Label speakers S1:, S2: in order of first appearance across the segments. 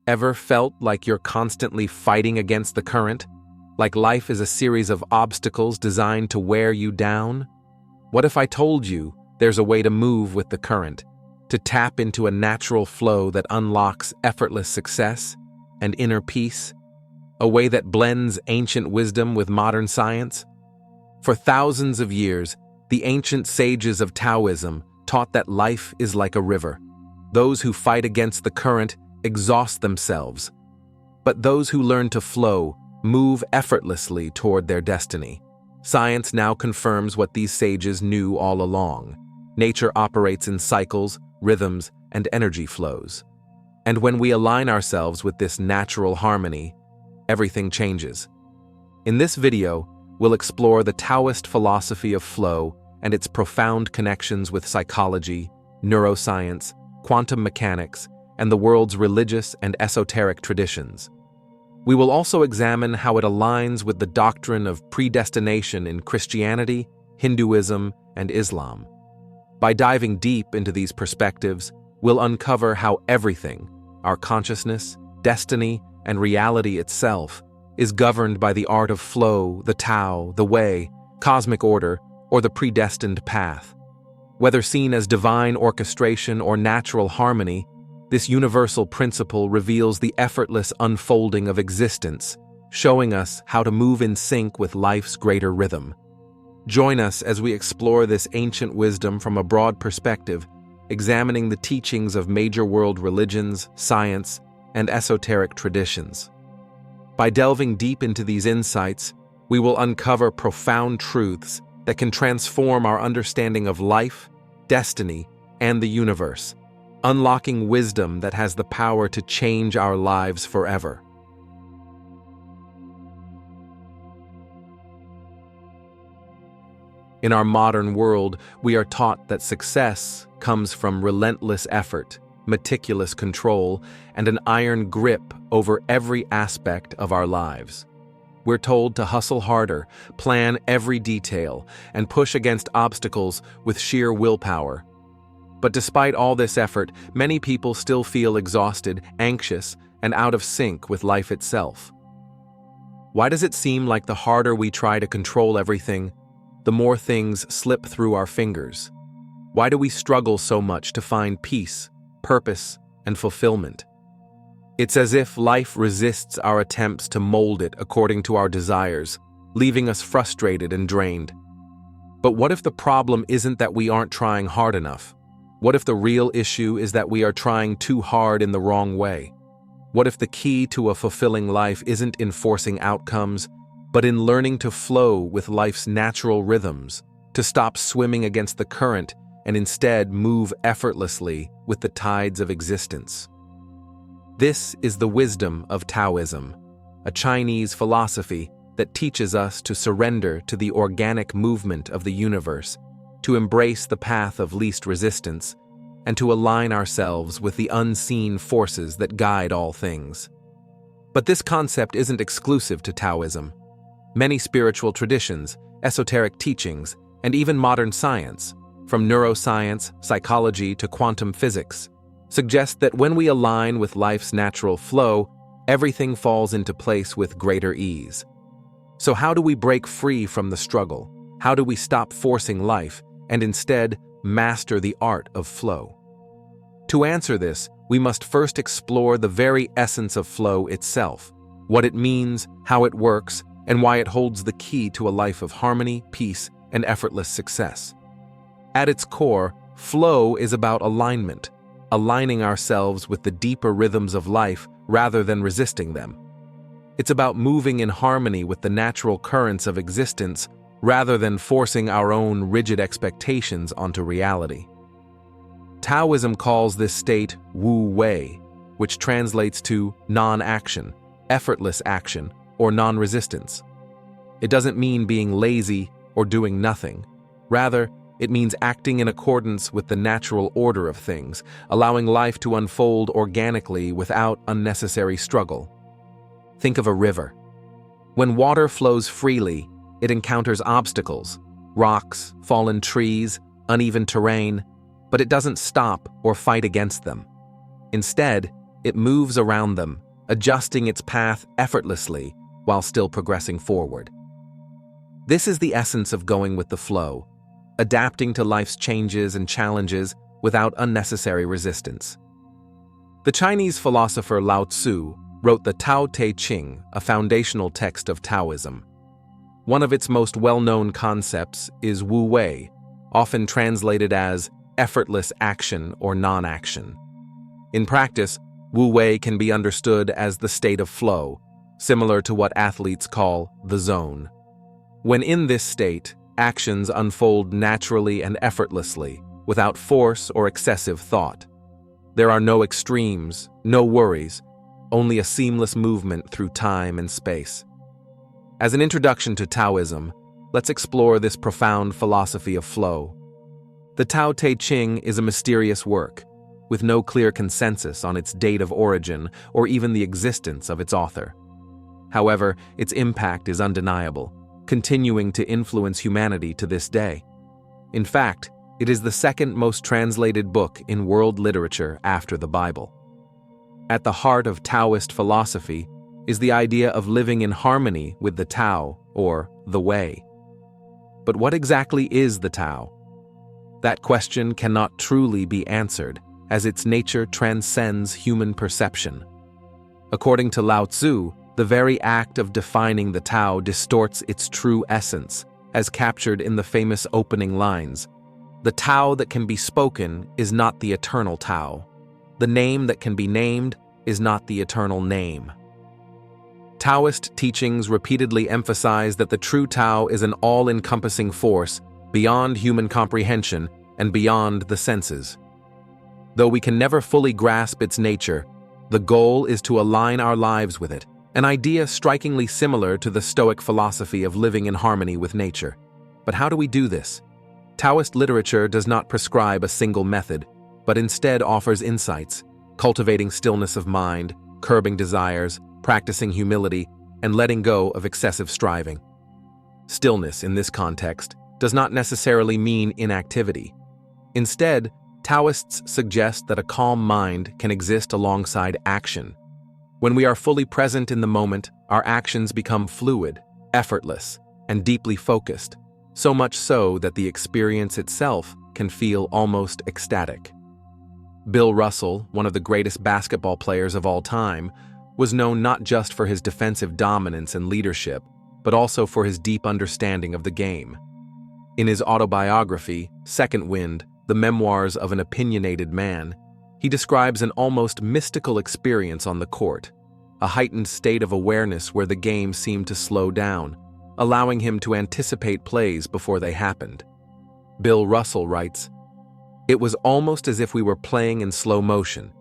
S1: Ever felt like you're constantly fighting against the current? Like life is a series of obstacles designed to wear you down? What if I told you there's a way to move with the current, to tap into a natural flow that unlocks effortless success and inner peace? A way that blends ancient wisdom with modern science? For thousands of years, the ancient sages of Taoism taught that life is like a river. Those who fight against the current exhaust themselves, but those who learn to flow move effortlessly toward their destiny. Science now confirms what these sages knew all along. Nature operates in cycles, rhythms, and energy flows. And when we align ourselves with this natural harmony, everything changes. In this video, we'll explore the Taoist philosophy of flow and its profound connections with psychology, neuroscience, quantum mechanics, and the world's religious and esoteric traditions. We will also examine how it aligns with the doctrine of predestination in Christianity, Hinduism, and Islam. By diving deep into these perspectives, we'll uncover how everything, our consciousness, destiny, and reality itself, is governed by the art of flow, the Tao, the way, cosmic order, or the predestined path. Whether seen as divine orchestration or natural harmony, this universal principle reveals the effortless unfolding of existence, showing us how to move in sync with life's greater rhythm. Join us as we explore this ancient wisdom from a broad perspective, examining the teachings of major world religions, science, and esoteric traditions. By delving deep into these insights, we will uncover profound truths that can transform our understanding of life, destiny, and the universe, unlocking wisdom that has the power to change our lives forever. In our modern world, we are taught that success comes from relentless effort, meticulous control, and an iron grip over every aspect of our lives. We're told to hustle harder, plan every detail, and push against obstacles with sheer willpower. But despite all this effort, many people still feel exhausted, anxious, and out of sync with life itself. Why does it seem like the harder we try to control everything, the more things slip through our fingers? Why do we struggle so much to find peace, purpose, and fulfillment? It's as if life resists our attempts to mold it according to our desires, leaving us frustrated and drained. But what if the problem isn't that we aren't trying hard enough? What if the real issue is that we are trying too hard in the wrong way? What if the key to a fulfilling life isn't in forcing outcomes, but in learning to flow with life's natural rhythms, to stop swimming against the current and instead move effortlessly with the tides of existence? This is the wisdom of Taoism, a Chinese philosophy that teaches us to surrender to the organic movement of the universe, to embrace the path of least resistance, and to align ourselves with the unseen forces that guide all things. But this concept isn't exclusive to Taoism. Many spiritual traditions, esoteric teachings, and even modern science, from neuroscience, psychology, to quantum physics, suggest that when we align with life's natural flow, everything falls into place with greater ease. So how do we break free from the struggle? How do we stop forcing life and instead master the art of flow? To answer this, we must first explore the very essence of flow itself, what it means, how it works, and why it holds the key to a life of harmony, peace, and effortless success. At its core, flow is about alignment, aligning ourselves with the deeper rhythms of life rather than resisting them. It's about moving in harmony with the natural currents of existence rather than forcing our own rigid expectations onto reality. Taoism calls this state Wu Wei, which translates to non-action, effortless action, or non-resistance. It doesn't mean being lazy or doing nothing. Rather, it means acting in accordance with the natural order of things, allowing life to unfold organically without unnecessary struggle. Think of a river. When water flows freely, it encounters obstacles, rocks, fallen trees, uneven terrain, but it doesn't stop or fight against them. Instead, it moves around them, adjusting its path effortlessly while still progressing forward. This is the essence of going with the flow, adapting to life's changes and challenges without unnecessary resistance. The Chinese philosopher Lao Tzu wrote the Tao Te Ching, a foundational text of Taoism. One of its most well-known concepts is Wu Wei, often translated as effortless action or non-action. In practice, Wu Wei can be understood as the state of flow, similar to what athletes call the zone. When in this state, actions unfold naturally and effortlessly, without force or excessive thought. There are no extremes, no worries, only a seamless movement through time and space. As an introduction to Taoism, let's explore this profound philosophy of flow. The Tao Te Ching is a mysterious work, with no clear consensus on its date of origin or even the existence of its author. However, its impact is undeniable, continuing to influence humanity to this day. In fact, it is the second most translated book in world literature after the Bible. At the heart of Taoist philosophy is the idea of living in harmony with the Tao, or the Way. But what exactly is the Tao? That question cannot truly be answered, as its nature transcends human perception. According to Lao Tzu, the very act of defining the Tao distorts its true essence, as captured in the famous opening lines. The Tao that can be spoken is not the eternal Tao. The name that can be named is not the eternal name. Taoist teachings repeatedly emphasize that the true Tao is an all-encompassing force beyond human comprehension and beyond the senses. Though we can never fully grasp its nature, the goal is to align our lives with it, an idea strikingly similar to the Stoic philosophy of living in harmony with nature. But how do we do this? Taoist literature does not prescribe a single method, but instead offers insights, cultivating stillness of mind, curbing desires, practicing humility, and letting go of excessive striving. Stillness, in this context, does not necessarily mean inactivity. Instead, Taoists suggest that a calm mind can exist alongside action. When we are fully present in the moment, our actions become fluid, effortless, and deeply focused, so much so that the experience itself can feel almost ecstatic. Bill Russell, one of the greatest basketball players of all time, was known not just for his defensive dominance and leadership, but also for his deep understanding of the game. In his autobiography, Second Wind, The Memoirs of an Opinionated Man, he describes an almost mystical experience on the court, a heightened state of awareness where the game seemed to slow down, allowing him to anticipate plays before they happened. Bill Russell writes, "It was almost as if we were playing in slow motion.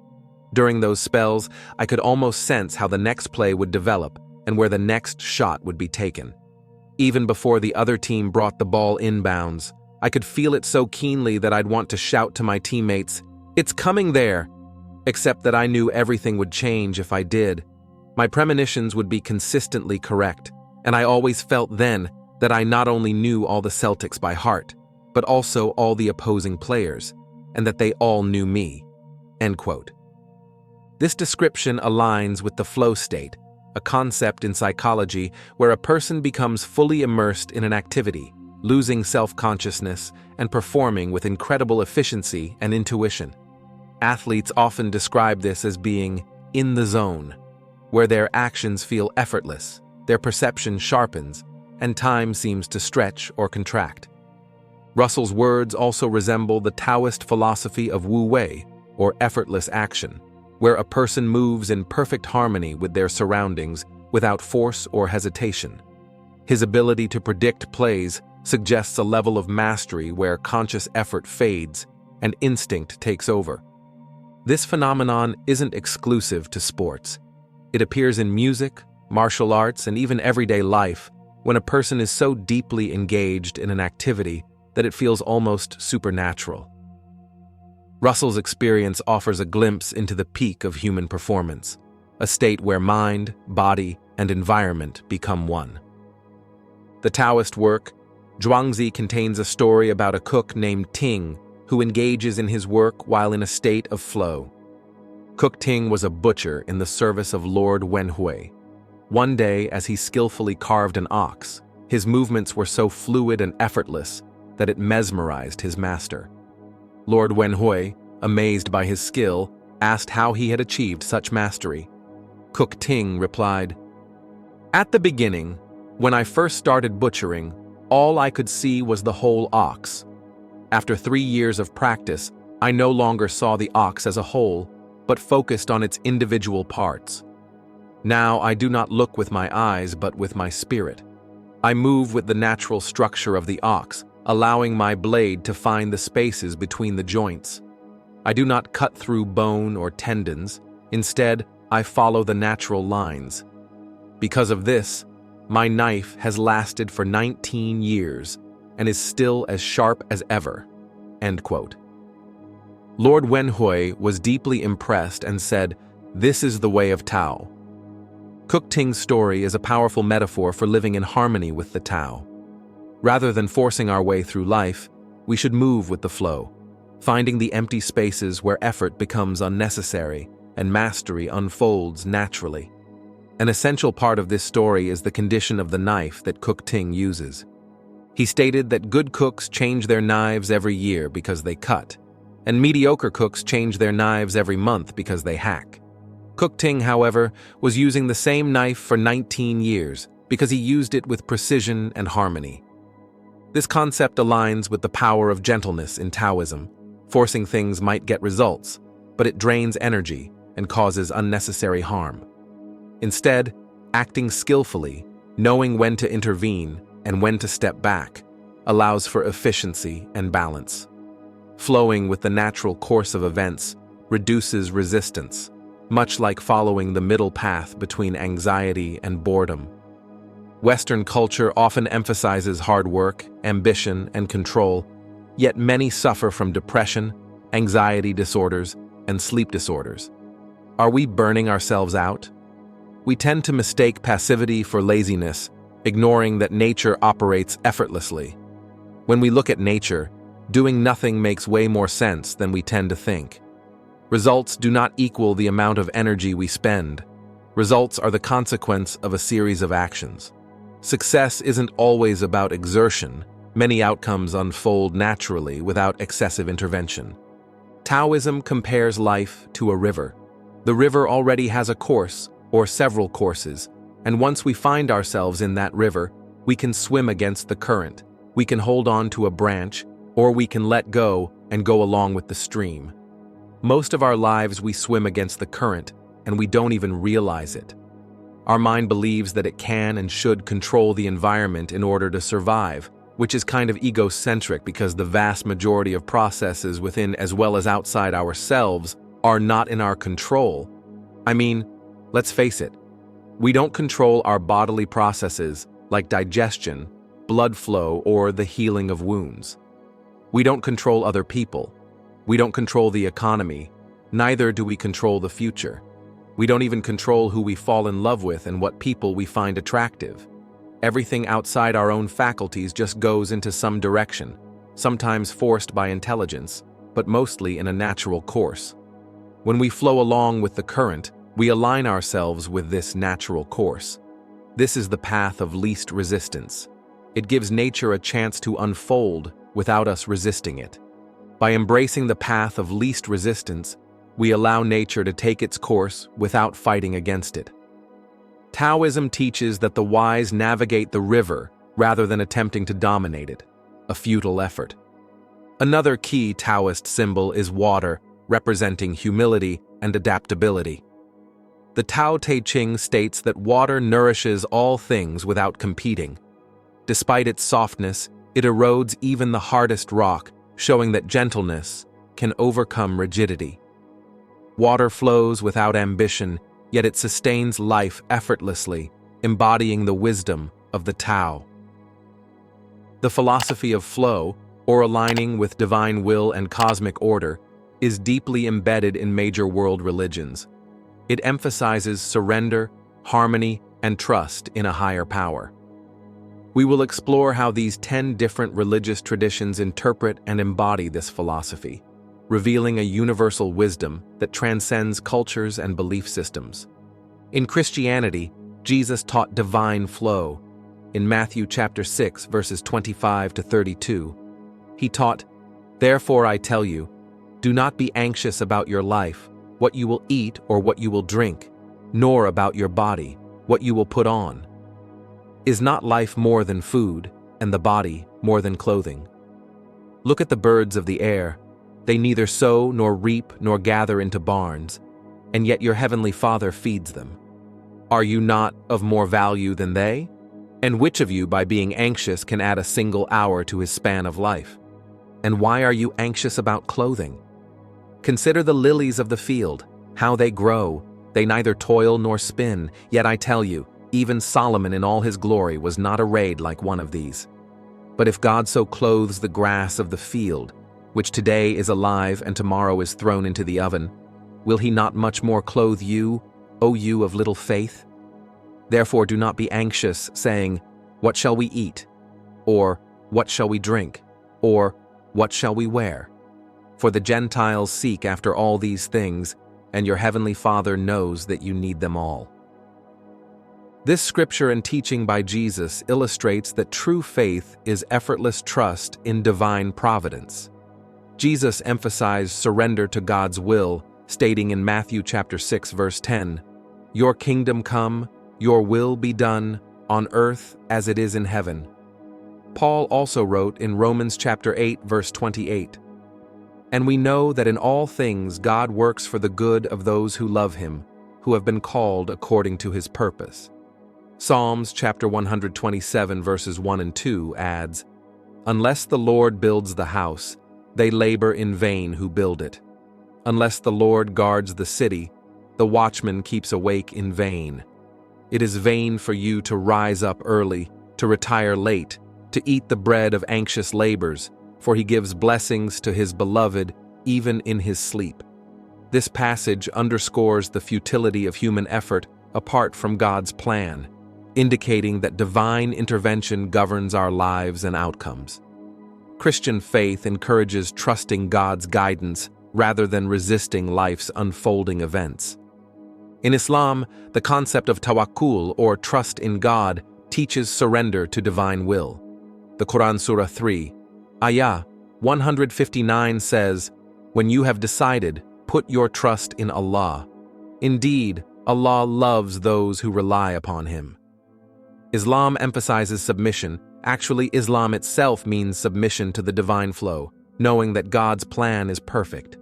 S1: During those spells, I could almost sense how the next play would develop and where the next shot would be taken. Even before the other team brought the ball inbounds, I could feel it so keenly that I'd want to shout to my teammates, 'It's coming there!' Except that I knew everything would change if I did. My premonitions would be consistently correct, and I always felt then that I not only knew all the Celtics by heart, but also all the opposing players, and that they all knew me." End quote. This description aligns with the flow state, a concept in psychology where a person becomes fully immersed in an activity, losing self-consciousness and performing with incredible efficiency and intuition. Athletes often describe this as being in the zone, where their actions feel effortless, their perception sharpens, and time seems to stretch or contract. Russell's words also resemble the Taoist philosophy of Wu Wei, or effortless action, where a person moves in perfect harmony with their surroundings without force or hesitation. His ability to predict plays suggests a level of mastery where conscious effort fades and instinct takes over. This phenomenon isn't exclusive to sports. It appears in music, martial arts, and even everyday life when a person is so deeply engaged in an activity that it feels almost supernatural. Russell's experience offers a glimpse into the peak of human performance, a state where mind, body, and environment become one. The Taoist work, Zhuangzi, contains a story about a cook named Ting who engages in his work while in a state of flow. Cook Ting was a butcher in the service of Lord Wenhui. One day, as he skillfully carved an ox, his movements were so fluid and effortless that it mesmerized his master. Lord Wenhui, amazed by his skill, asked how he had achieved such mastery. Cook Ting replied, "At the beginning, when I first started butchering, all I could see was the whole ox. After 3 years of practice, I no longer saw the ox as a whole, but focused on its individual parts. Now I do not look with my eyes, but with my spirit. I move with the natural structure of the ox, allowing my blade to find the spaces between the joints. I do not cut through bone or tendons. Instead, I follow the natural lines. Because of this, my knife has lasted for 19 years and is still as sharp as ever." End quote. Lord Wenhui was deeply impressed and said, "This is the way of Tao." Cook Ting's story is a powerful metaphor for living in harmony with the Tao. Rather than forcing our way through life, we should move with the flow, finding the empty spaces where effort becomes unnecessary and mastery unfolds naturally. An essential part of this story is the condition of the knife that Cook Ting uses. He stated that good cooks change their knives every year because they cut, and mediocre cooks change their knives every month because they hack. Cook Ting, however, was using the same knife for 19 years because he used it with precision and harmony. This concept aligns with the power of gentleness in Taoism. Forcing things might get results, but it drains energy and causes unnecessary harm. Instead, acting skillfully, knowing when to intervene and when to step back, allows for efficiency and balance. Flowing with the natural course of events reduces resistance, much like following the middle path between anxiety and boredom. Western culture often emphasizes hard work, ambition, and control, yet many suffer from depression, anxiety disorders, and sleep disorders. Are we burning ourselves out? We tend to mistake passivity for laziness, ignoring that nature operates effortlessly. When we look at nature, doing nothing makes way more sense than we tend to think. Results do not equal the amount of energy we spend. Results are the consequence of a series of actions. Success isn't always about exertion. Many outcomes unfold naturally without excessive intervention. Taoism compares life to a river. The river already has a course, or several courses, and once we find ourselves in that river, we can swim against the current, we can hold on to a branch, or we can let go and go along with the stream. Most of our lives we swim against the current, and we don't even realize it. Our mind believes that it can and should control the environment in order to survive, which is kind of egocentric because the vast majority of processes within as well as outside ourselves are not in our control. I mean, let's face it, we don't control our bodily processes like digestion, blood flow, or the healing of wounds. We don't control other people. We don't control the economy. Neither do we control the future. We don't even control who we fall in love with and what people we find attractive. Everything outside our own faculties just goes into some direction, sometimes forced by intelligence, but mostly in a natural course. When we flow along with the current, we align ourselves with this natural course. This is the path of least resistance. It gives nature a chance to unfold without us resisting it. By embracing the path of least resistance, we allow nature to take its course without fighting against it. Taoism teaches that the wise navigate the river rather than attempting to dominate it, a futile effort. Another key Taoist symbol is water, representing humility and adaptability. The Tao Te Ching states that water nourishes all things without competing. Despite its softness, it erodes even the hardest rock, showing that gentleness can overcome rigidity. Water flows without ambition, yet it sustains life effortlessly, embodying the wisdom of the Tao. The philosophy of flow, or aligning with divine will and cosmic order, is deeply embedded in major world religions. It emphasizes surrender, harmony, and trust in a higher power. We will explore how these 10 different religious traditions interpret and embody this philosophy. revealing a universal wisdom that transcends cultures and belief systems. In Christianity, Jesus taught divine flow. In Matthew chapter 6, verses 25 to 32, he taught, "Therefore I tell you, do not be anxious about your life, what you will eat or what you will drink, nor about your body, what you will put on. Is not life more than food, and the body more than clothing? Look at the birds of the air. They neither sow nor reap nor gather into barns, and yet your heavenly Father feeds them. Are you not of more value than they? And which of you, by being anxious, can add a single hour to his span of life? And why are you anxious about clothing? Consider the lilies of the field, how they grow. They neither toil nor spin, yet I tell you, even Solomon in all his glory was not arrayed like one of these. But if God so clothes the grass of the field, which today is alive and tomorrow is thrown into the oven, will he not much more clothe you, O you of little faith? Therefore do not be anxious, saying, what shall we eat? Or, what shall we drink? Or, what shall we wear? For the Gentiles seek after all these things, and your heavenly Father knows that you need them all." This scripture and teaching by Jesus illustrates that true faith is effortless trust in divine providence. Jesus emphasized surrender to God's will, stating in Matthew chapter 6, verse 10, "Your kingdom come, your will be done, on earth as it is in heaven." Paul also wrote in Romans chapter 8, verse 28, "And we know that in all things God works for the good of those who love him, who have been called according to his purpose." Psalms chapter 127, verses 1 and 2 adds, "Unless the Lord builds the house, they labor in vain who build it. Unless the Lord guards the city, the watchman keeps awake in vain. It is vain for you to rise up early, to retire late, to eat the bread of anxious labors, for he gives blessings to his beloved even in his sleep." This passage underscores the futility of human effort apart from God's plan, indicating that divine intervention governs our lives and outcomes. Christian faith encourages trusting God's guidance rather than resisting life's unfolding events. In Islam, the concept of tawakkul, or trust in God, teaches surrender to divine will. The Quran Surah 3, Ayah 159 says, "When you have decided, put your trust in Allah. Indeed, Allah loves those who rely upon him." Islam emphasizes submission. Actually, Islam itself means submission to the divine flow, knowing that God's plan is perfect.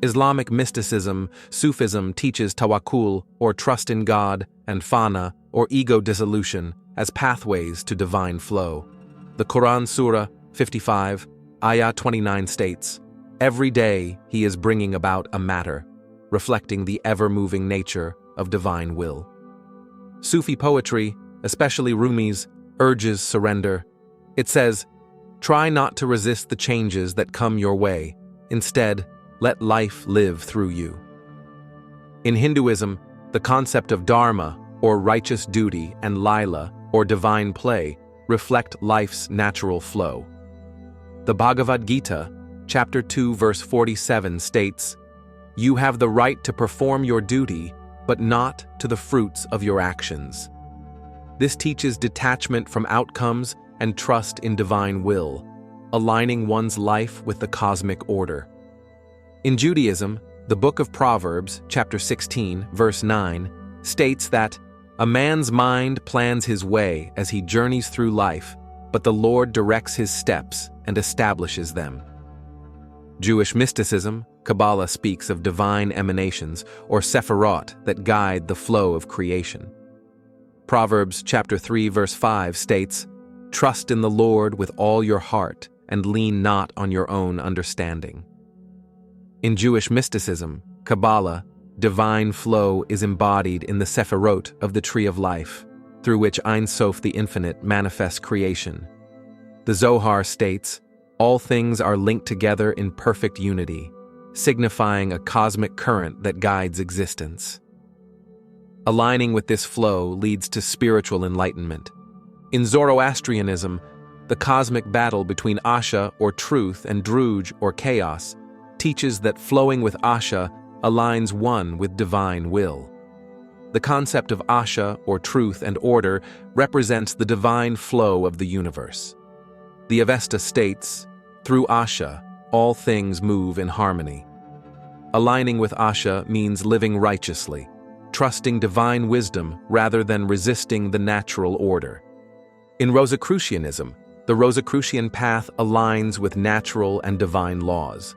S1: Islamic mysticism, Sufism, teaches tawakkul, or trust in God, and fana, or ego dissolution, as pathways to divine flow. The Quran Surah 55, Ayah 29 states, "Every day he is bringing about a matter, reflecting the ever-moving nature of divine will." Sufi poetry, especially Rumi's, urges surrender. It says, "Try not to resist the changes that come your way. Instead, let life live through you." In Hinduism, the concept of dharma, or righteous duty, and lila, or divine play, reflect life's natural flow. The Bhagavad Gita, chapter 2, verse 47 states, "You have the right to perform your duty, but not to the fruits of your actions." This teaches detachment from outcomes and trust in divine will, aligning one's life with the cosmic order. In Judaism, the book of Proverbs, chapter 16, verse 9, states that, "A man's mind plans his way as he journeys through life, but the Lord directs his steps and establishes them." Jewish mysticism, Kabbalah, speaks of divine emanations, or sephirot, that guide the flow of creation. Proverbs chapter 3, verse 5 states, "Trust in the Lord with all your heart, and lean not on your own understanding." In Jewish mysticism, Kabbalah, divine flow is embodied in the sephirot of the Tree of Life, through which Ein Sof, the Infinite, manifests creation. The Zohar states, "All things are linked together in perfect unity, signifying a cosmic current that guides existence." Aligning with this flow leads to spiritual enlightenment. In Zoroastrianism, the cosmic battle between Asha, or truth, and Druj, or chaos, teaches that flowing with Asha aligns one with divine will. The concept of Asha, or truth and order, represents the divine flow of the universe. The Avesta states, "Through Asha, all things move in harmony." Aligning with Asha means living righteously, trusting divine wisdom rather than resisting the natural order. In Rosicrucianism, the Rosicrucian path aligns with natural and divine laws.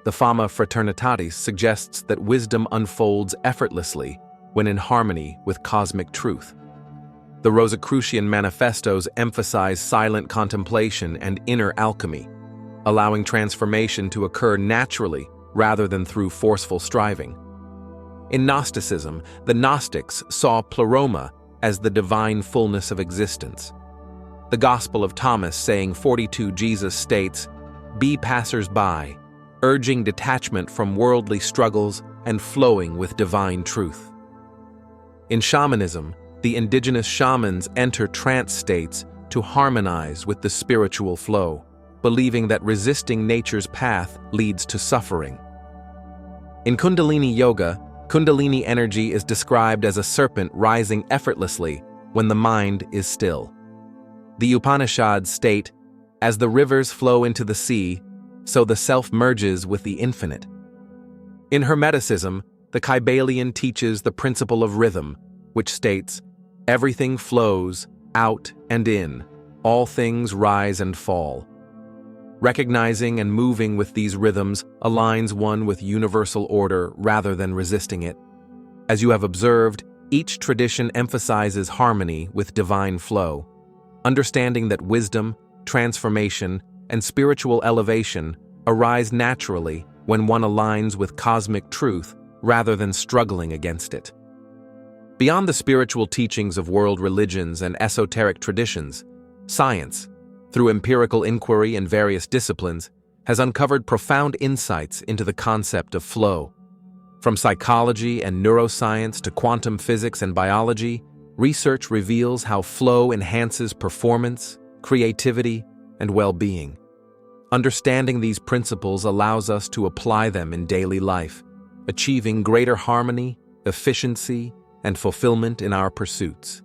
S1: The Fama Fraternitatis suggests that wisdom unfolds effortlessly when in harmony with cosmic truth. The Rosicrucian manifestos emphasize silent contemplation and inner alchemy, allowing transformation to occur naturally rather than through forceful striving. In Gnosticism, the Gnostics saw pleroma as the divine fullness of existence. The Gospel of Thomas, saying 42, Jesus states, "Be passers-by, urging detachment from worldly struggles and flowing with divine truth." In shamanism, the indigenous shamans enter trance states to harmonize with the spiritual flow, believing that resisting nature's path leads to suffering. In Kundalini Yoga, Kundalini energy is described as a serpent rising effortlessly when the mind is still. The Upanishads state, "As the rivers flow into the sea, so the self merges with the infinite." In Hermeticism, the Kybalion teaches the principle of rhythm, which states, "Everything flows, out and in, all things rise and fall." Recognizing and moving with these rhythms aligns one with universal order rather than resisting it. As you have observed, each tradition emphasizes harmony with divine flow, understanding that wisdom, transformation, and spiritual elevation arise naturally when one aligns with cosmic truth rather than struggling against it. Beyond the spiritual teachings of world religions and esoteric traditions, science, through empirical inquiry in various disciplines, has uncovered profound insights into the concept of flow. From psychology and neuroscience to quantum physics and biology, research reveals how flow enhances performance, creativity, and well-being. Understanding these principles allows us to apply them in daily life, achieving greater harmony, efficiency, and fulfillment in our pursuits.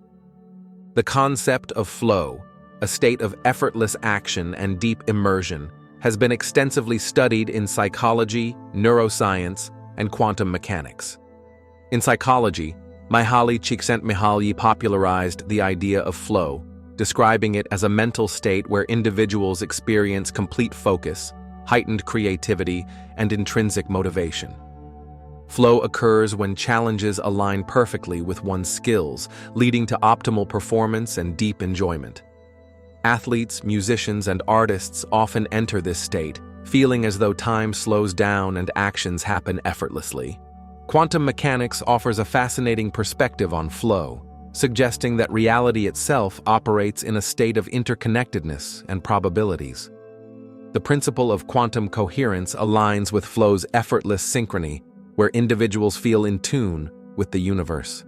S1: The concept of flow, a state of effortless action and deep immersion, has been extensively studied in psychology, neuroscience, and quantum mechanics. In psychology, Mihaly Csikszentmihalyi popularized the idea of flow, describing it as a mental state where individuals experience complete focus, heightened creativity, and intrinsic motivation. Flow occurs when challenges align perfectly with one's skills, leading to optimal performance and deep enjoyment. Athletes, musicians, and artists often enter this state, feeling as though time slows down and actions happen effortlessly. Quantum mechanics offers a fascinating perspective on flow, suggesting that reality itself operates in a state of interconnectedness and probabilities. The principle of quantum coherence aligns with flow's effortless synchrony, where individuals feel in tune with the universe.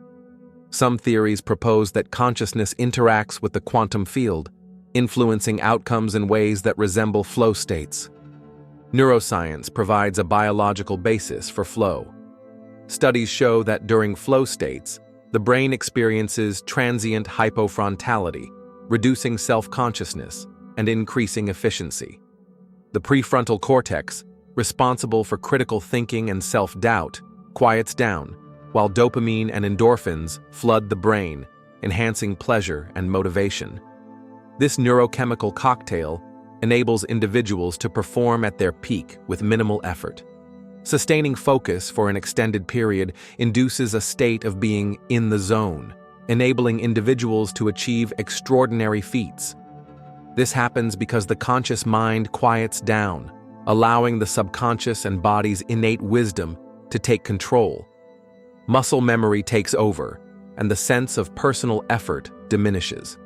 S1: Some theories propose that consciousness interacts with the quantum field, influencing outcomes in ways that resemble flow states. Neuroscience provides a biological basis for flow. Studies show that during flow states, the brain experiences transient hypofrontality, reducing self-consciousness and increasing efficiency. The prefrontal cortex, responsible for critical thinking and self-doubt, quiets down, while dopamine and endorphins flood the brain, enhancing pleasure and motivation. This neurochemical cocktail enables individuals to perform at their peak with minimal effort. Sustaining focus for an extended period induces a state of being in the zone, enabling individuals to achieve extraordinary feats. This happens because the conscious mind quiets down, allowing the subconscious and body's innate wisdom to take control. Muscle memory takes over, and the sense of personal effort diminishes.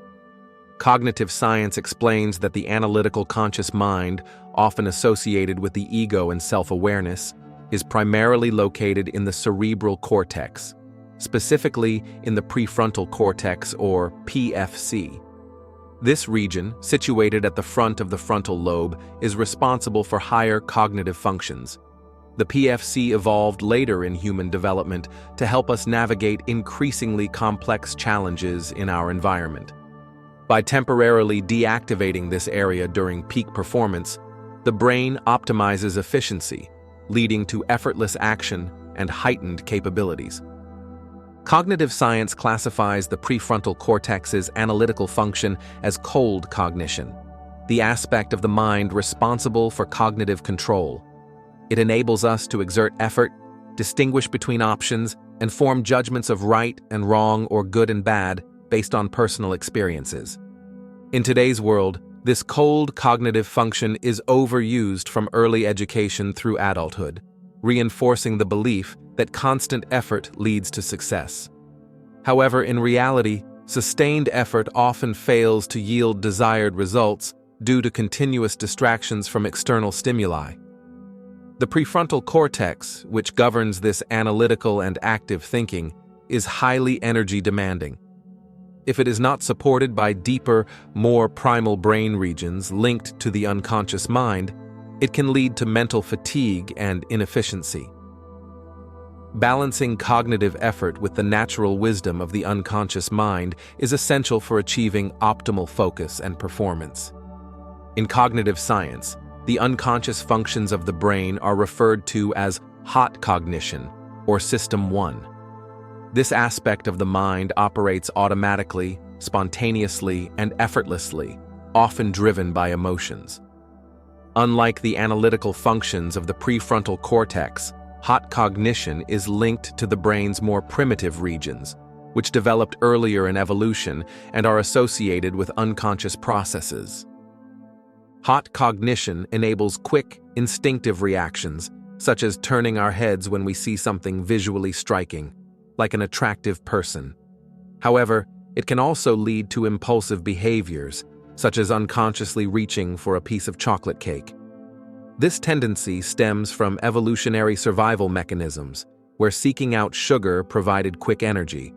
S1: Cognitive science explains that the analytical conscious mind, often associated with the ego and self-awareness, is primarily located in the cerebral cortex, specifically in the prefrontal cortex, or PFC. This region, situated at the front of the frontal lobe, is responsible for higher cognitive functions, The PFC evolved later in human development to help us navigate increasingly complex challenges in our environment. By temporarily deactivating this area during peak performance, the brain optimizes efficiency, leading to effortless action and heightened capabilities. Cognitive science classifies the prefrontal cortex's analytical function as cold cognition, the aspect of the mind responsible for cognitive control. It enables us to exert effort, distinguish between options, and form judgments of right and wrong or good and bad based on personal experiences. In today's world, this cold cognitive function is overused from early education through adulthood, reinforcing the belief that constant effort leads to success. However, in reality, sustained effort often fails to yield desired results due to continuous distractions from external stimuli. The prefrontal cortex, which governs this analytical and active thinking, is highly energy demanding. If it is not supported by deeper, more primal brain regions linked to the unconscious mind, it can lead to mental fatigue and inefficiency. Balancing cognitive effort with the natural wisdom of the unconscious mind is essential for achieving optimal focus and performance. In cognitive science, the unconscious functions of the brain are referred to as hot cognition, or System 1. This aspect of the mind operates automatically, spontaneously, and effortlessly, often driven by emotions. Unlike the analytical functions of the prefrontal cortex, hot cognition is linked to the brain's more primitive regions, which developed earlier in evolution and are associated with unconscious processes. Hot cognition enables quick, instinctive reactions, such as turning our heads when we see something visually striking, like an attractive person. However, it can also lead to impulsive behaviors, such as unconsciously reaching for a piece of chocolate cake. This tendency stems from evolutionary survival mechanisms, where seeking out sugar provided quick energy.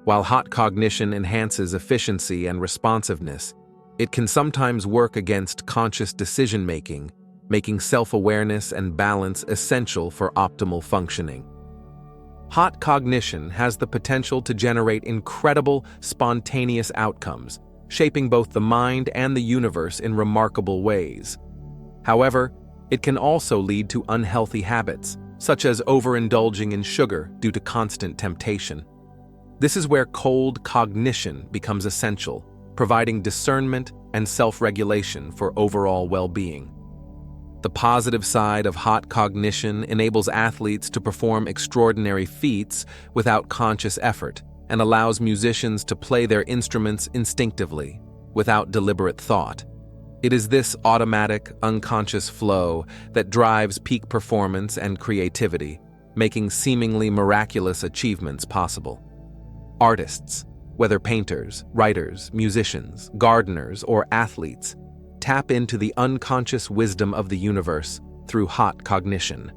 S1: While hot cognition enhances efficiency and responsiveness, it can sometimes work against conscious decision-making, making self-awareness and balance essential for optimal functioning. Hot cognition has the potential to generate incredible, spontaneous outcomes, shaping both the mind and the universe in remarkable ways. However, it can also lead to unhealthy habits, such as overindulging in sugar due to constant temptation. This is where cold cognition becomes essential, providing discernment and self-regulation for overall well-being. The positive side of hot cognition enables athletes to perform extraordinary feats without conscious effort and allows musicians to play their instruments instinctively, without deliberate thought. It is this automatic, unconscious flow that drives peak performance and creativity, making seemingly miraculous achievements possible. Artists, whether painters, writers, musicians, gardeners, or athletes, tap into the unconscious wisdom of the universe through hot cognition.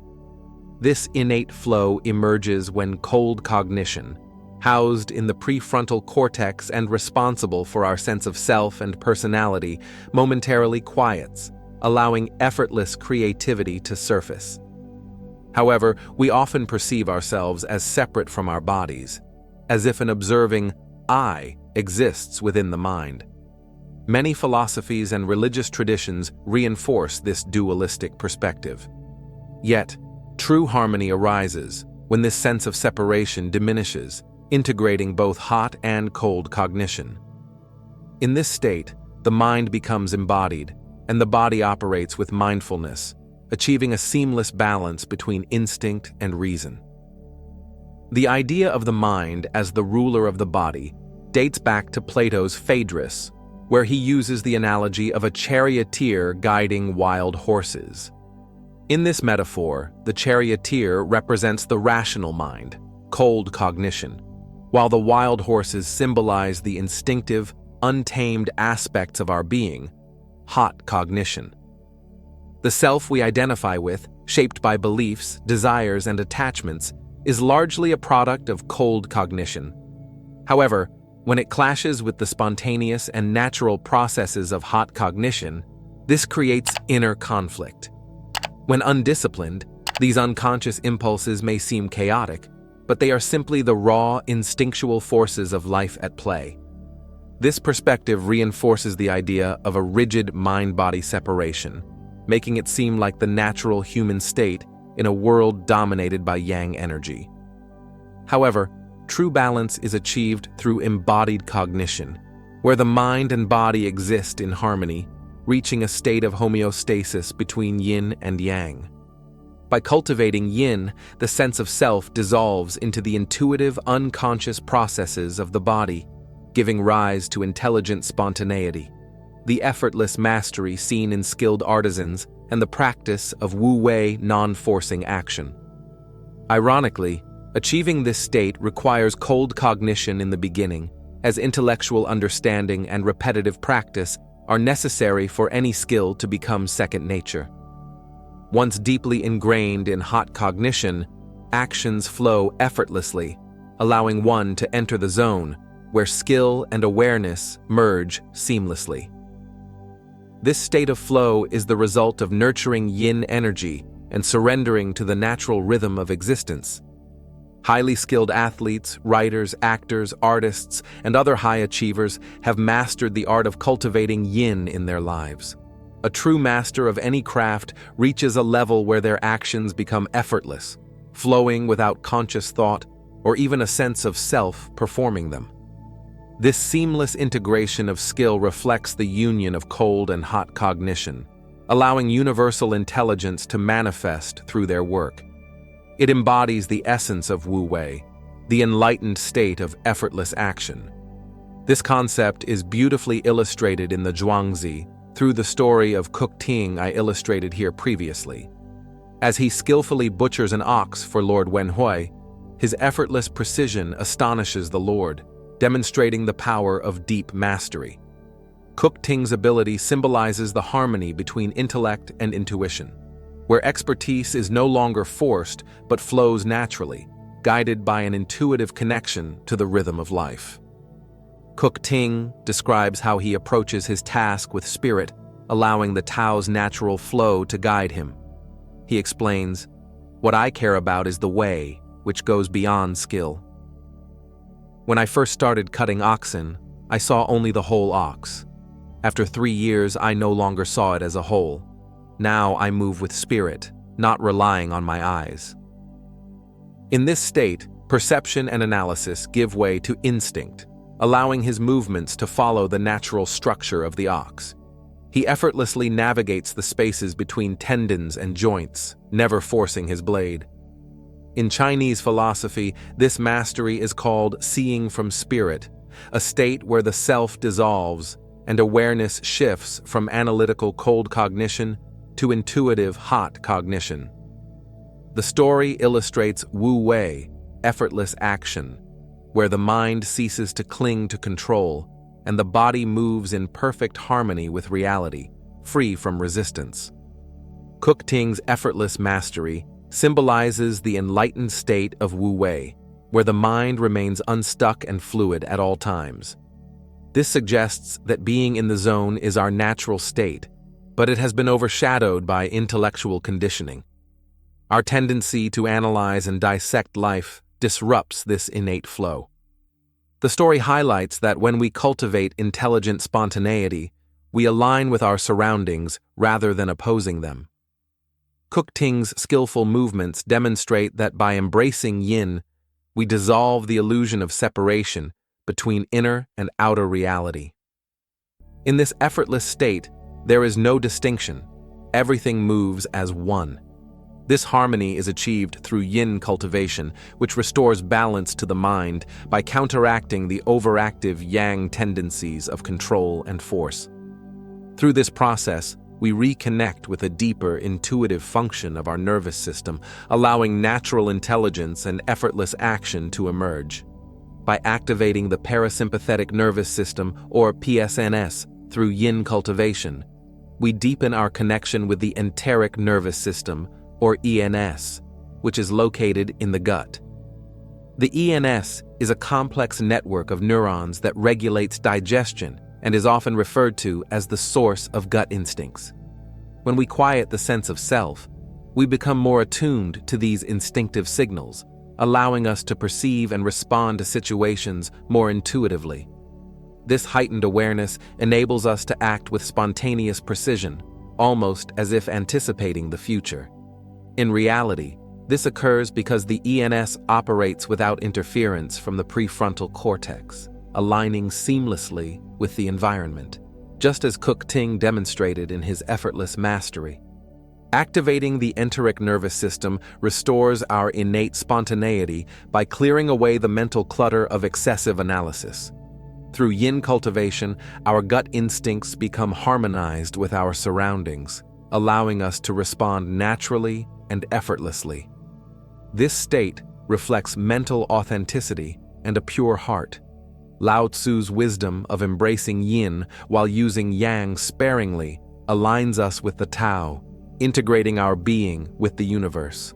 S1: This innate flow emerges when cold cognition, housed in the prefrontal cortex and responsible for our sense of self and personality, momentarily quiets, allowing effortless creativity to surface. However, we often perceive ourselves as separate from our bodies, as if an observing I exists within the mind. Many philosophies and religious traditions reinforce this dualistic perspective. Yet, true harmony arises when this sense of separation diminishes, integrating both hot and cold cognition. In this state, the mind becomes embodied, and the body operates with mindfulness, achieving a seamless balance between instinct and reason. The idea of the mind as the ruler of the body dates back to Plato's Phaedrus, where he uses the analogy of a charioteer guiding wild horses. In this metaphor, the charioteer represents the rational mind, cold cognition, while the wild horses symbolize the instinctive, untamed aspects of our being, hot cognition. The self we identify with, shaped by beliefs, desires, and attachments, is largely a product of cold cognition. However, when it clashes with the spontaneous and natural processes of hot cognition, this creates inner conflict. When undisciplined, These unconscious impulses may seem chaotic, but they are simply the raw, instinctual forces of life at play. This perspective reinforces the idea of a rigid mind-body separation, making it seem like the natural human state in a world dominated by yang energy. However, true balance is achieved through embodied cognition, where the mind and body exist in harmony, reaching a state of homeostasis between yin and yang. By cultivating yin, the sense of self dissolves into the intuitive, unconscious processes of the body, giving rise to intelligent spontaneity, the effortless mastery seen in skilled artisans, and the practice of wu-wei non-forcing action. Ironically, achieving this state requires cold cognition in the beginning, as intellectual understanding and repetitive practice are necessary for any skill to become second nature. Once deeply ingrained in hot cognition, actions flow effortlessly, allowing one to enter the zone where skill and awareness merge seamlessly. This state of flow is the result of nurturing yin energy and surrendering to the natural rhythm of existence. Highly skilled athletes, writers, actors, artists, and other high achievers have mastered the art of cultivating yin in their lives. A true master of any craft reaches a level where their actions become effortless, flowing without conscious thought or even a sense of self performing them. This seamless integration of skill reflects the union of cold and hot cognition, allowing universal intelligence to manifest through their work. It embodies the essence of wu-wei, the enlightened state of effortless action. This concept is beautifully illustrated in the Zhuangzi through the story of Cook Ting I illustrated here previously. As he skillfully butchers an ox for Lord Wenhui, his effortless precision astonishes the Lord, demonstrating the power of deep mastery. Cook Ting's ability symbolizes the harmony between intellect and intuition, where expertise is no longer forced but flows naturally, guided by an intuitive connection to the rhythm of life. Cook Ting describes how he approaches his task with spirit, allowing the Tao's natural flow to guide him. He explains, "What I care about is the way, which goes beyond skill." When I first started cutting oxen, I saw only the whole ox. After 3 years, I no longer saw it as a whole. Now I move with spirit, not relying on my eyes. In this state, perception and analysis give way to instinct, allowing his movements to follow the natural structure of the ox. He effortlessly navigates the spaces between tendons and joints, never forcing his blade. In Chinese philosophy, this mastery is called seeing from spirit, a state where the self dissolves and awareness shifts from analytical cold cognition to intuitive hot cognition. The story illustrates wu-wei, effortless action, where the mind ceases to cling to control and the body moves in perfect harmony with reality, free from resistance. Cook Ting's effortless mastery symbolizes the enlightened state of wu-wei, where the mind remains unstuck and fluid at all times. This suggests that being in the zone is our natural state, but it has been overshadowed by intellectual conditioning. Our tendency to analyze and dissect life disrupts this innate flow. The story highlights that when we cultivate intelligent spontaneity, we align with our surroundings rather than opposing them. Cook Ting's skillful movements demonstrate that by embracing yin, we dissolve the illusion of separation between inner and outer reality. In this effortless state, there is no distinction. Everything moves as one. This harmony is achieved through yin cultivation, which restores balance to the mind by counteracting the overactive yang tendencies of control and force. Through this process, we reconnect with a deeper intuitive function of our nervous system, allowing natural intelligence and effortless action to emerge. By activating the parasympathetic nervous system, or PSNS, through yin cultivation, we deepen our connection with the enteric nervous system, or ENS, which is located in the gut. The ENS is a complex network of neurons that regulates digestion and is often referred to as the source of gut instincts. When we quiet the sense of self, We become more attuned to these instinctive signals, allowing us to perceive and respond to situations more intuitively. This heightened awareness enables us to act with spontaneous precision, almost as if anticipating the future. In reality, this occurs because the ENS operates without interference from the prefrontal cortex, aligning seamlessly with the environment, just as Cook Ting demonstrated in his Effortless mastery. Activating the enteric nervous system restores our innate spontaneity by clearing away the mental clutter of excessive analysis. Through yin cultivation, our gut instincts become harmonized with our surroundings, allowing us to respond naturally and effortlessly. This state reflects mental authenticity and a pure heart. Lao Tzu's wisdom of embracing yin while using yang sparingly aligns us with the Tao, integrating our being with the universe.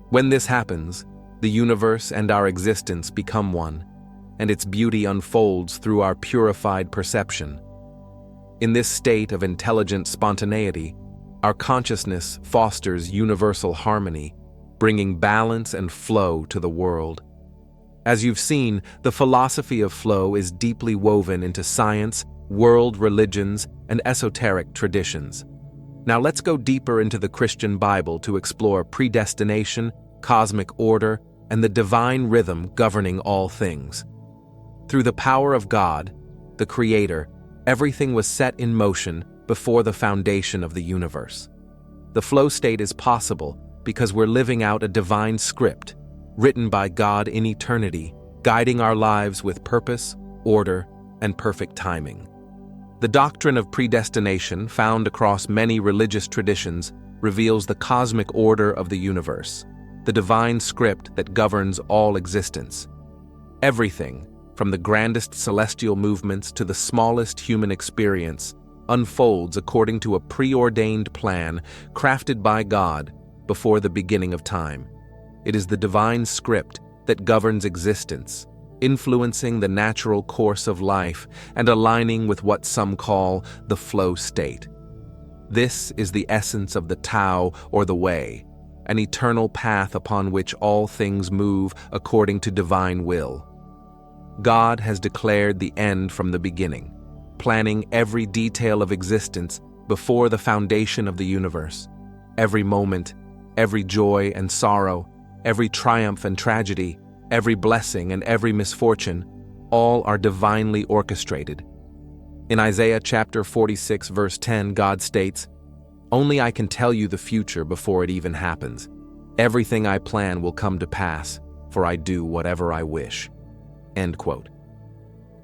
S1: When this happens, the universe and our existence become one, and its beauty unfolds through our purified perception. In this state of intelligent spontaneity, our consciousness fosters universal harmony, bringing balance and flow to the world. As you've seen, the philosophy of flow is deeply woven into science, world religions, and esoteric traditions. Now let's go deeper into the Christian Bible to explore predestination, cosmic order, and the divine rhythm governing all things. Through the power of God, the Creator, everything was set in motion before the foundation of the universe. The flow state is possible because we're living out a divine script, written by God in eternity, guiding our lives with purpose, order, and perfect timing. The doctrine of predestination, found across many religious traditions, reveals the cosmic order of the universe, the divine script that governs all existence. Everything, from the grandest celestial movements to the smallest human experience, unfolds according to a preordained plan crafted by God before the beginning of time. It is the divine script that governs existence, influencing the natural course of life and aligning with what some call the flow state. This is the essence of the Tao or the Way, an eternal path upon which all things move according to divine will. God has declared the end from the beginning, planning every detail of existence before the foundation of the universe. Every moment, every joy and sorrow, every triumph and tragedy, every blessing and every misfortune, all are divinely orchestrated. In Isaiah chapter 46 verse 10, God states, "Only I can tell you the future before it even happens. Everything I plan will come to pass, for I do whatever I wish." End quote.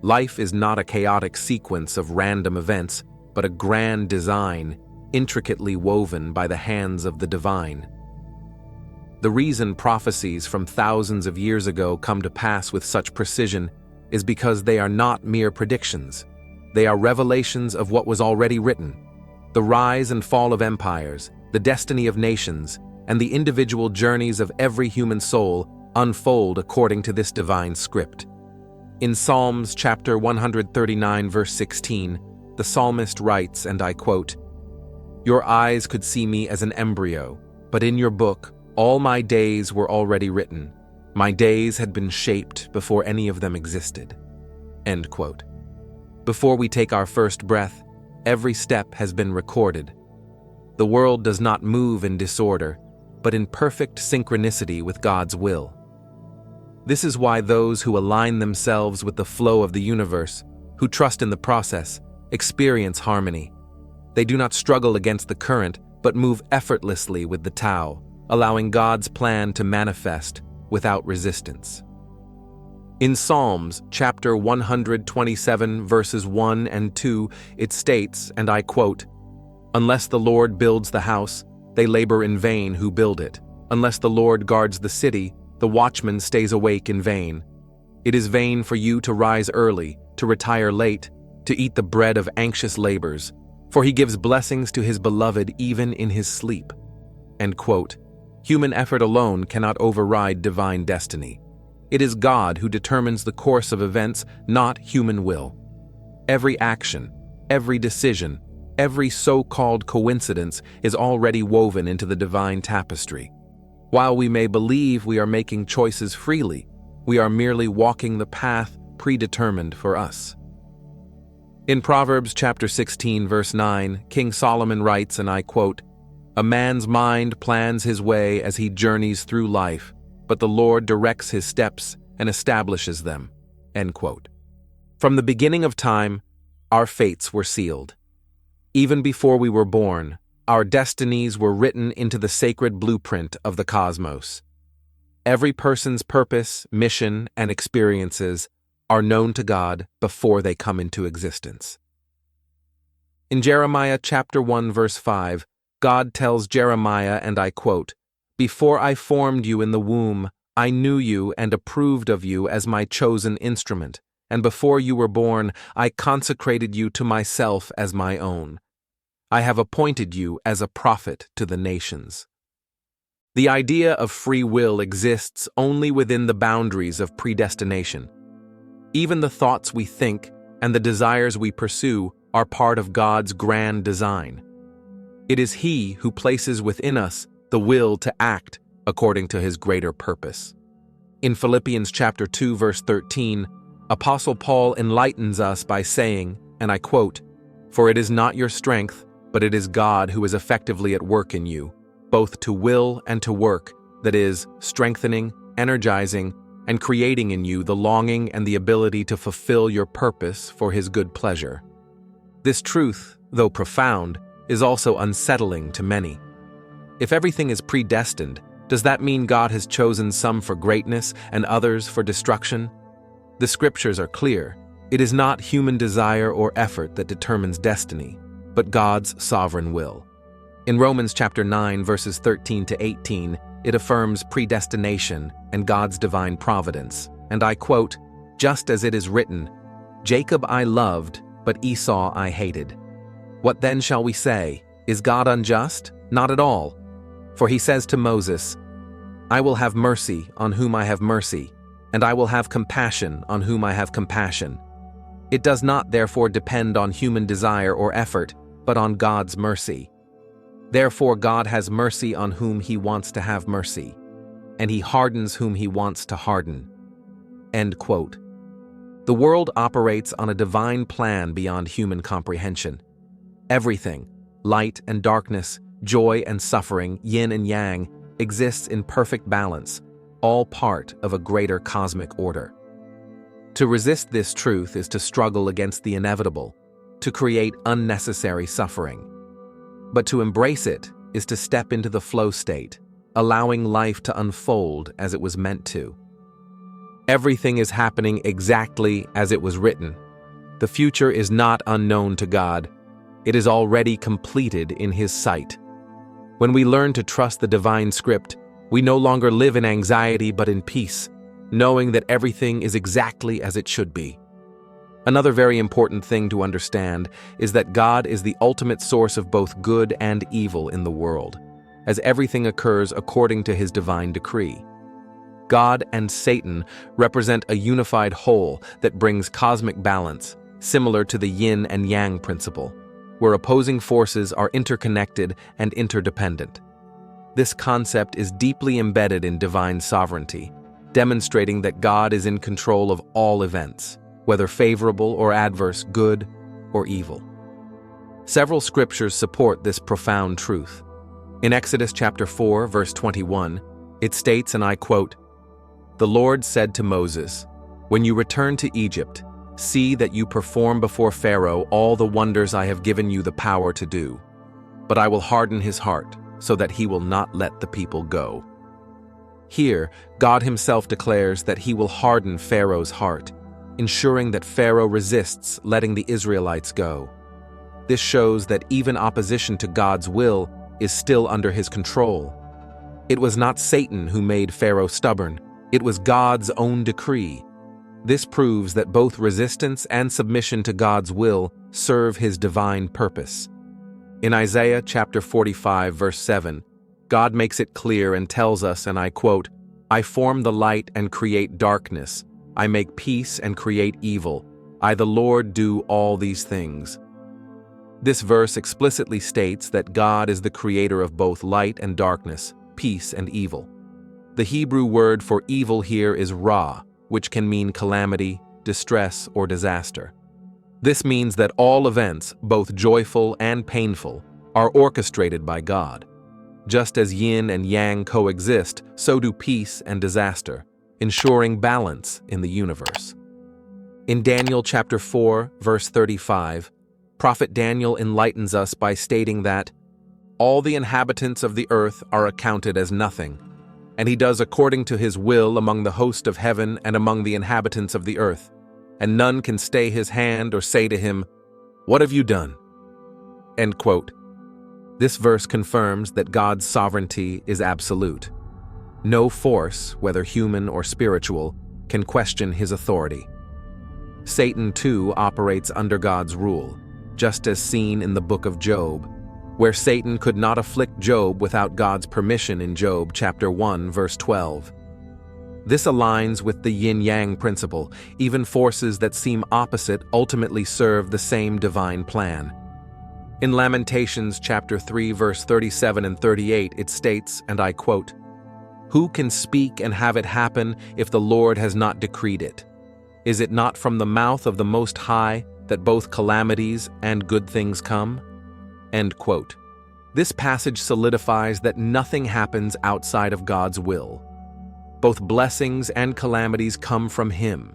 S1: Life is not a chaotic sequence of random events, but a grand design, intricately woven by the hands of the divine. The reason prophecies from thousands of years ago come to pass with such precision is because they are not mere predictions. They are revelations of what was already written. The rise and fall of empires, the destiny of nations, and the individual journeys of every human soul unfold according to this divine script. In Psalms chapter 139 verse 16, the psalmist writes, and I quote, "Your eyes could see me as an embryo, but in your book all my days were already written. My days had been shaped before any of them existed." End quote. Before we take our first breath, every step has been recorded. The world does not move in disorder, but in perfect synchronicity with God's will. This is why those who align themselves with the flow of the universe, who trust in the process, experience harmony. They do not struggle against the current, but move effortlessly with the Tao, allowing God's plan to manifest without resistance. In Psalms chapter 127 verses 1 and 2, it states, and I quote, "Unless the Lord builds the house, they labor in vain who build it. Unless the Lord guards the city, the watchman stays awake in vain. It is vain for you to rise early, to retire late, to eat the bread of anxious labors, for he gives blessings to his beloved even in his sleep." End quote. Human effort alone cannot override divine destiny. It is God who determines the course of events, not human will. Every action, every decision, Every so-called coincidence is already woven into the divine tapestry. While we may believe we are making choices freely, we are merely walking the path predetermined for us. In Proverbs chapter 16, verse 9, King Solomon writes, and I quote, "A man's mind plans his way as he journeys through life, but the Lord directs his steps and establishes them." End quote. From the beginning of time, our fates were sealed. Even before we were born, our destinies were written into the sacred blueprint of the cosmos. Every person's purpose, mission, and experiences are known to God before they come into existence. In Jeremiah chapter 1, verse 5, God tells Jeremiah, and I quote, "Before I formed you in the womb, I knew you and approved of you as my chosen instrument, and before you were born, I consecrated you to myself as my own. I have appointed you as a prophet to the nations." The idea of free will exists only within the boundaries of predestination. Even the thoughts we think and the desires we pursue are part of God's grand design. It is He who places within us the will to act according to His greater purpose. In Philippians chapter 2, verse 13, Apostle Paul enlightens us by saying, and I quote, "For it is not your strength, but it is God who is effectively at work in you, both to will and to work, that is, strengthening, energizing, and creating in you the longing and the ability to fulfill your purpose for His good pleasure." This truth, though profound, is also unsettling to many. If everything is predestined, does that mean God has chosen some for greatness and others for destruction? The scriptures are clear. It is not human desire or effort that determines destiny, but God's sovereign will. In Romans chapter 9, verses 13 to 18, it affirms predestination and God's divine providence. And I quote, "Just as it is written, Jacob I loved, but Esau I hated. What then shall we say? Is God unjust? Not at all. For he says to Moses, I will have mercy on whom I have mercy, and I will have compassion on whom I have compassion. It does not therefore depend on human desire or effort, but on God's mercy. Therefore God has mercy on whom He wants to have mercy, and He hardens whom He wants to harden." End quote. The world operates on a divine plan beyond human comprehension. Everything, light and darkness, joy and suffering, yin and yang, exists in perfect balance, all part of a greater cosmic order. To resist this truth is to struggle against the inevitable, to create unnecessary suffering. But to embrace it is to step into the flow state, allowing life to unfold as it was meant to. Everything is happening exactly as it was written. The future is not unknown to God. It is already completed in His sight. When we learn to trust the divine script, we no longer live in anxiety but in peace, knowing that everything is exactly as it should be. Another very important thing to understand is that God is the ultimate source of both good and evil in the world, as everything occurs according to His divine decree. God and Satan represent a unified whole that brings cosmic balance, similar to the yin and yang principle, where opposing forces are interconnected and interdependent. This concept is deeply embedded in divine sovereignty, demonstrating that God is in control of all events, whether favorable or adverse, good or evil. Several scriptures support this profound truth. In Exodus chapter 4, verse 21, it states, and I quote, "The Lord said to Moses, When you return to Egypt, see that you perform before Pharaoh all the wonders I have given you the power to do. But I will harden his heart, so that he will not let the people go." Here, God Himself declares that He will harden Pharaoh's heart, ensuring that Pharaoh resists letting the Israelites go. This shows that even opposition to God's will is still under His control. It was not Satan who made Pharaoh stubborn, it was God's own decree. This proves that both resistance and submission to God's will serve His divine purpose. In Isaiah chapter 45, verse 7, God makes it clear and tells us, and I quote, "I form the light and create darkness. I make peace and create evil. I, the Lord, do all these things." This verse explicitly states that God is the creator of both light and darkness, peace and evil. The Hebrew word for evil here is ra, which can mean calamity, distress, or disaster. This means that all events, both joyful and painful, are orchestrated by God. Just as yin and yang coexist, so do peace and disaster, ensuring balance in the universe. In Daniel chapter 4, verse 35, Prophet Daniel enlightens us by stating that all the inhabitants of the earth are accounted as nothing, and he does according to his will among the host of heaven and among the inhabitants of the earth, and none can stay his hand or say to him, "What have you done?" End quote. This verse confirms that God's sovereignty is absolute. No force, whether human or spiritual, can question his authority. Satan, too, operates under God's rule, just as seen in the book of Job, where Satan could not afflict Job without God's permission in Job chapter 1, verse 12. This aligns with the yin-yang principle. Even forces that seem opposite ultimately serve the same divine plan. In Lamentations chapter 3, verse 37 and 38, it states, and I quote, "Who can speak and have it happen if the Lord has not decreed it? Is it not from the mouth of the Most High that both calamities and good things come?" End quote. This passage solidifies that nothing happens outside of God's will. Both blessings and calamities come from Him.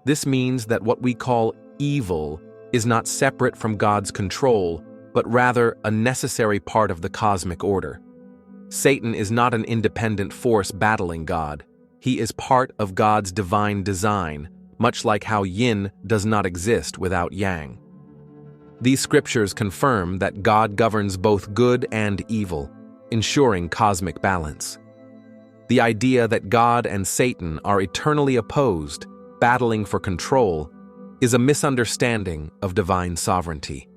S1: This means that what we call evil is not separate from God's control, but rather a necessary part of the cosmic order. Satan is not an independent force battling God. He is part of God's divine design, much like how yin does not exist without yang. These scriptures confirm that God governs both good and evil, ensuring cosmic balance. The idea that God and Satan are eternally opposed, battling for control, is a misunderstanding of divine sovereignty.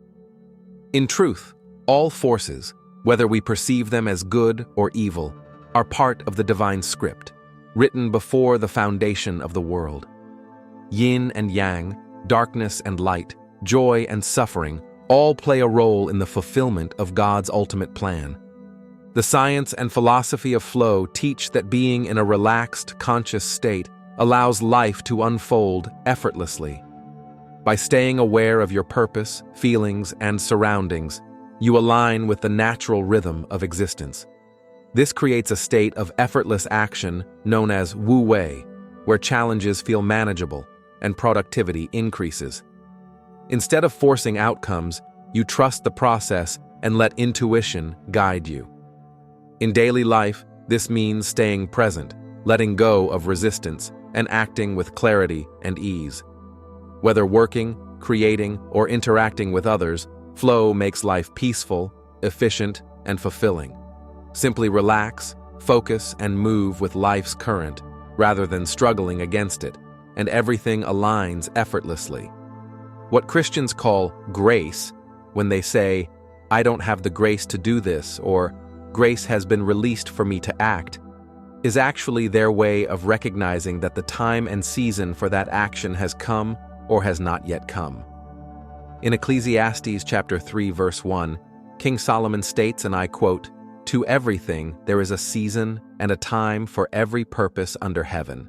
S1: In truth, all forces, whether we perceive them as good or evil, are part of the divine script, written before the foundation of the world. Yin and yang, darkness and light, joy and suffering, all play a role in the fulfillment of God's ultimate plan. The science and philosophy of flow teach that being in a relaxed, conscious state allows life to unfold effortlessly. By staying aware of your purpose, feelings, and surroundings, you align with the natural rhythm of existence. This creates a state of effortless action known as Wu Wei, where challenges feel manageable and productivity increases. Instead of forcing outcomes, you trust the process and let intuition guide you. In daily life, this means staying present, letting go of resistance, and acting with clarity and ease. Whether working, creating, or interacting with others, flow makes life peaceful, efficient, and fulfilling. Simply relax, focus, and move with life's current, rather than struggling against it, and everything aligns effortlessly. What Christians call grace, when they say, "I don't have the grace to do this," or "grace has been released for me to act," is actually their way of recognizing that the time and season for that action has come or has not yet come. In Ecclesiastes chapter 3, verse 1, King Solomon states, and I quote, "To everything there is a season and a time for every purpose under heaven."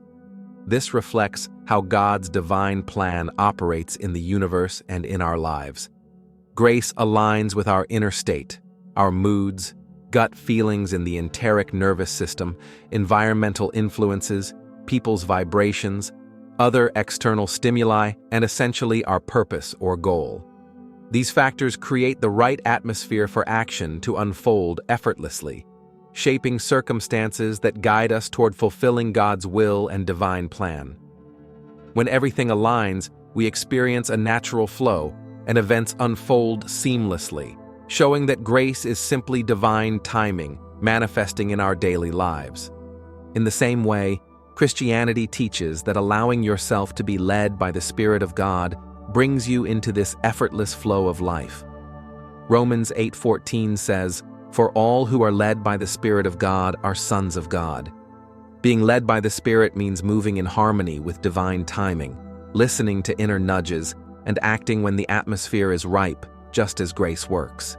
S1: This reflects how God's divine plan operates in the universe and in our lives. Grace aligns with our inner state, our moods, gut feelings in the enteric nervous system, environmental influences, people's vibrations, other external stimuli, and essentially our purpose or goal. These factors create the right atmosphere for action to unfold effortlessly, shaping circumstances that guide us toward fulfilling God's will and divine plan. When everything aligns, we experience a natural flow, and events unfold seamlessly, showing that grace is simply divine timing manifesting in our daily lives. In the same way, Christianity teaches that allowing yourself to be led by the Spirit of God brings you into this effortless flow of life. Romans 8:14 says, "For all who are led by the Spirit of God are sons of God." Being led by the Spirit means moving in harmony with divine timing, listening to inner nudges, and acting when the atmosphere is ripe, just as grace works.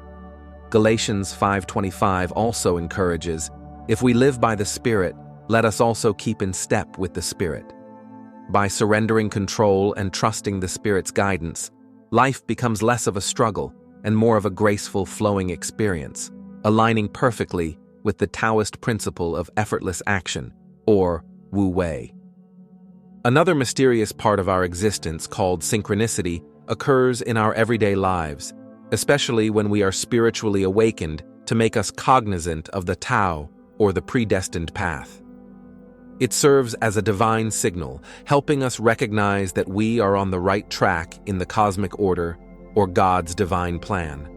S1: Galatians 5:25 also encourages, "If we live by the Spirit, let us also keep in step with the Spirit." By surrendering control and trusting the Spirit's guidance, life becomes less of a struggle and more of a graceful, flowing experience, aligning perfectly with the Taoist principle of effortless action, or Wu Wei. Another mysterious part of our existence, called synchronicity, occurs in our everyday lives, especially when we are spiritually awakened, to make us cognizant of the Tao, or the predestined path. It serves as a divine signal, helping us recognize that we are on the right track in the cosmic order, or God's divine plan.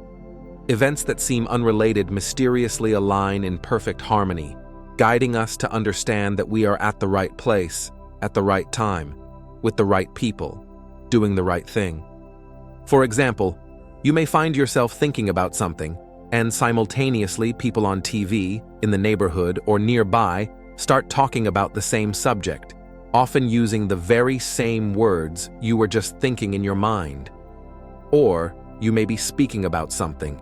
S1: Events that seem unrelated mysteriously align in perfect harmony, guiding us to understand that we are at the right place, at the right time, with the right people, doing the right thing. For example, you may find yourself thinking about something, and simultaneously people on TV, in the neighborhood, or nearby start talking about the same subject, often using the very same words you were just thinking in your mind. Or you may be speaking about something,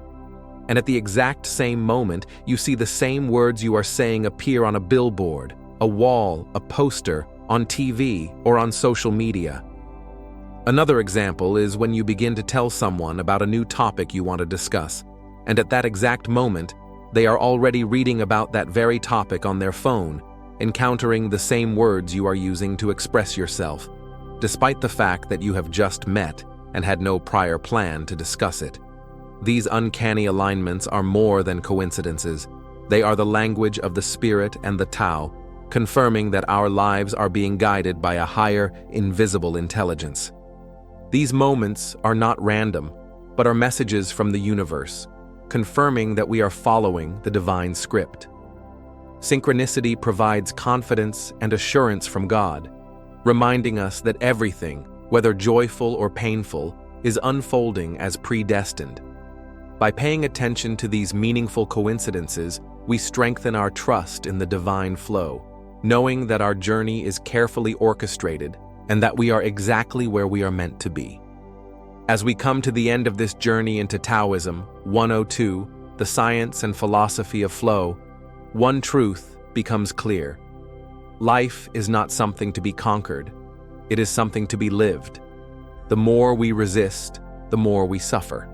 S1: and at the exact same moment, you see the same words you are saying appear on a billboard, a wall, a poster, on TV, or on social media. Another example is when you begin to tell someone about a new topic you want to discuss, and at that exact moment, they are already reading about that very topic on their phone, encountering the same words you are using to express yourself, despite the fact that you have just met and had no prior plan to discuss it. These uncanny alignments are more than coincidences. They are the language of the Spirit and the Tao, confirming that our lives are being guided by a higher, invisible intelligence. These moments are not random, but are messages from the universe, confirming that we are following the divine script. Synchronicity provides confidence and assurance from God, reminding us that everything, whether joyful or painful, is unfolding as predestined. By paying attention to these meaningful coincidences, we strengthen our trust in the divine flow, knowing that our journey is carefully orchestrated and that we are exactly where we are meant to be. As we come to the end of this journey into Taoism 102, the science and philosophy of flow, one truth becomes clear. Life is not something to be conquered. It is something to be lived. The more we resist, the more we suffer.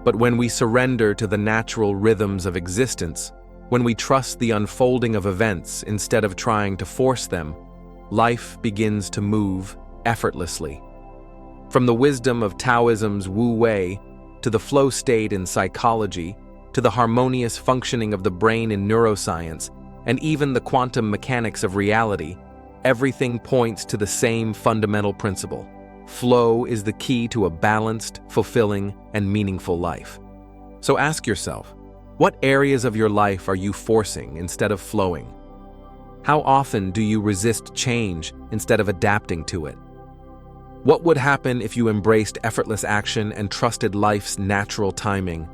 S1: But when we surrender to the natural rhythms of existence, when we trust the unfolding of events instead of trying to force them, life begins to move effortlessly. From the wisdom of Taoism's Wu Wei, to the flow state in psychology, to the harmonious functioning of the brain in neuroscience, and even the quantum mechanics of reality, everything points to the same fundamental principle. Flow is the key to a balanced, fulfilling, and meaningful life. So ask yourself, what areas of your life are you forcing instead of flowing? How often do you resist change instead of adapting to it? What would happen if you embraced effortless action and trusted life's natural timing?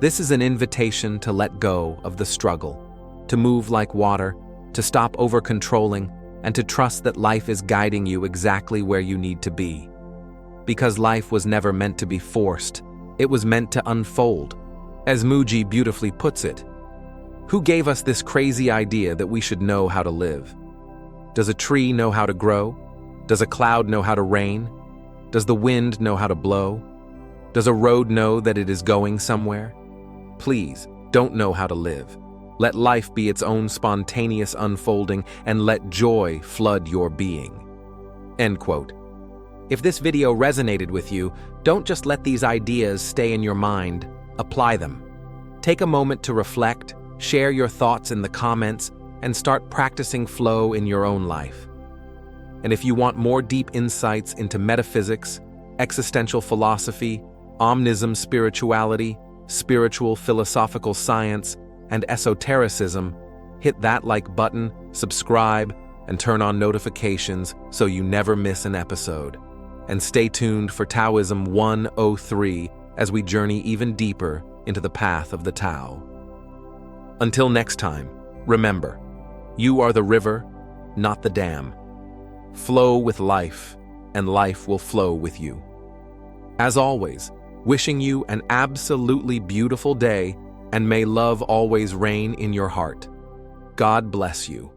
S1: This is an invitation to let go of the struggle, to move like water, to stop over-controlling, and to trust that life is guiding you exactly where you need to be. Because life was never meant to be forced, it was meant to unfold. As Muji beautifully puts it, who gave us this crazy idea that we should know how to live? Does a tree know how to grow? Does a cloud know how to rain? Does the wind know how to blow? Does a road know that it is going somewhere? Please, don't know how to live. Let life be its own spontaneous unfolding and let joy flood your being. End quote. If this video resonated with you, don't just let these ideas stay in your mind, apply them. Take a moment to reflect, share your thoughts in the comments, and start practicing flow in your own life. And if you want more deep insights into metaphysics, existential philosophy, omnism spirituality, spiritual philosophical science, and esotericism, hit that like button, subscribe, and turn on notifications so you never miss an episode. And stay tuned for Taoism 103 as we journey even deeper into the path of the Tao. Until next time, remember, you are the river, not the dam. Flow with life, and life will flow with you. As always, Wishing you an absolutely beautiful day, and may love always reign in your heart. God bless you.